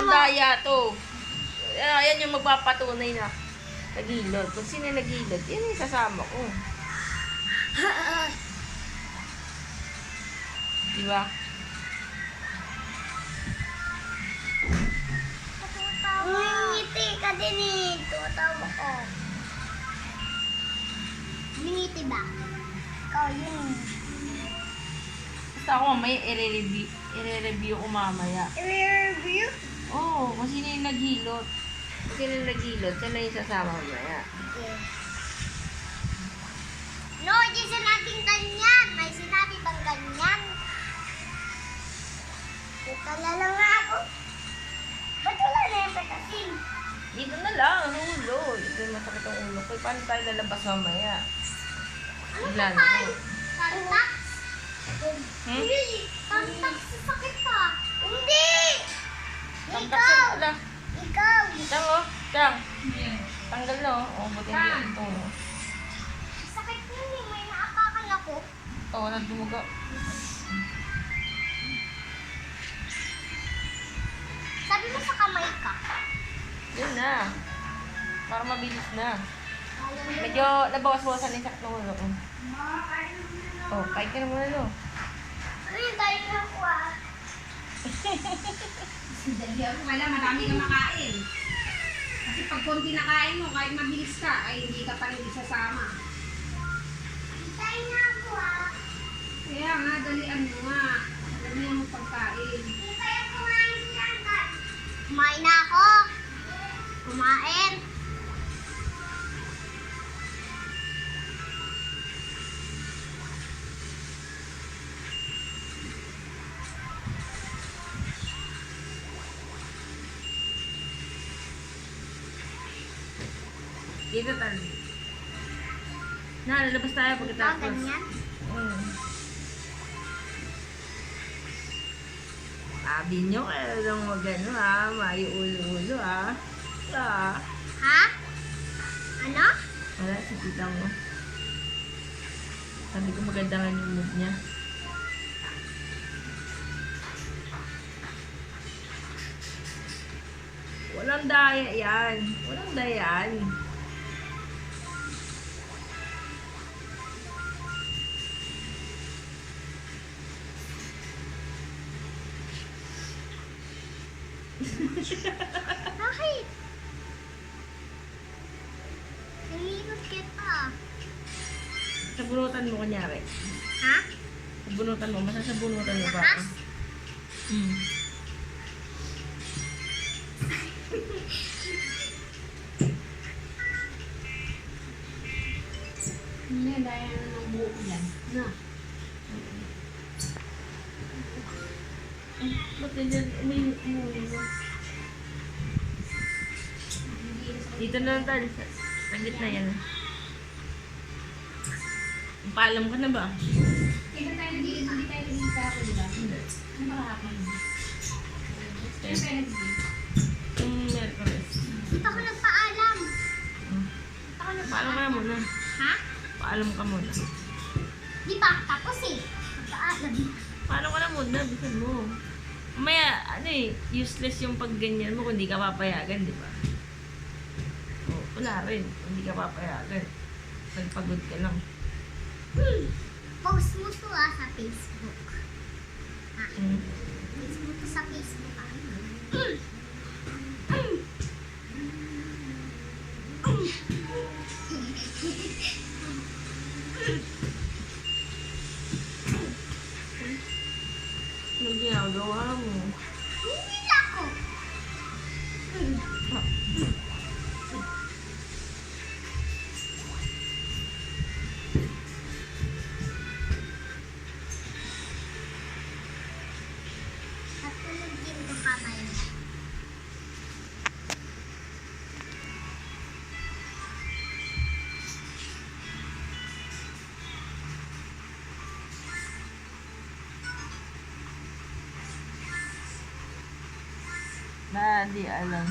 Walang daya to. Ayan yung magpapatunay na nagilod. Kung sino nagilod, yan yung sasama ko. Diba? Ngiti ka din eh. Tutawa ko. Ngiti ba? Ikaw yun. Basta ako mamaya i-review ko mamaya. I-review? Oo, kung sino yung naghilot. Kung sino yung naghilot, siya na yung sasama mamaya. Okay. No, di sinabi ganyan. May sinabi bang ganyan? Tutala lang nga ako. Ba't wala na yung patasin? Dito na lang, ang ulo. Ito yung masakit ang ulo ko. Paano tayo lalabas mamaya? Ano Bigla pa na tayo? ako. Tantak? Hmm? Tantak sa sakit pa. Hindi! Tamtak Ikaw! sa ala. Ikaw! Tang oh. Tang. Tanggal na oh. Oh, buti hindi ito. Sakit yun eh. May naapakan ako. Oo, nagdumuga. Sabi mo sa kamay ka. Yun na. Para mabilis na. Medyo nabawas-bawasan yung sakit ng ulo ko. Oh, kain ka na muna no. Ano yung tayo na ako ah? Dali ako, kailangan marami ka makain. Kasi pag konti nakain mo, kahit mabilis ka, ay hindi ka pa rin isasama. Tayo na ako ah. Kaya nga, dalian mo nga. Dalian mo pagkain. Hindi kayo kumain dyan. Kumain na ako. Kumain. Dito tayo. Na, lalabas tayo Ah, pagkatapos. ganyan? Sabi nyo, kaya lang mag-ano ha, may ulo-ulo ha. Wala. Ha? Ano? Wala, si tita mo. Sabi ko maganda nga yung mood niya. Walang daya yan. Walang daya yan. Bakit? Nangikot kita. Sabunutan mo kunyari. Ha? Sabunutan mo. Masasabunutan mo ba? Lakas? Hmm. Hindi, dahil ng buo yan. Na. Ba't ganyan? Umuwi mo. Dito na lang tayo. Sa gitna yan. Paalam ka na ba? Hindi tayo nagiging, hindi tayo nagiging kako, di ba? Hindi. Ano ba kahapon? Kaya tayo nagiging. Merkulis. Dito ako nagpaalam. Hmm. Dito ako Paalam ka nagpaalam. na muna. Ha? Paalam ka muna. Di ba? Tapos eh. Nagpaalam. Paalam ka na muna. Bisan mo. Maya, ano eh, useless yung pagganyan mo kung hindi ka papayagan, di ba? Oh, wala rin. Kung hindi ka papayagan. Nagpagod ka lang. Post mo to ah sa Facebook. Ha? Hmm. Post mo to sa Facebook ah. Anong ginagawa mo? Hindi ako. Patulogin ko kamay niya. Na, di alam.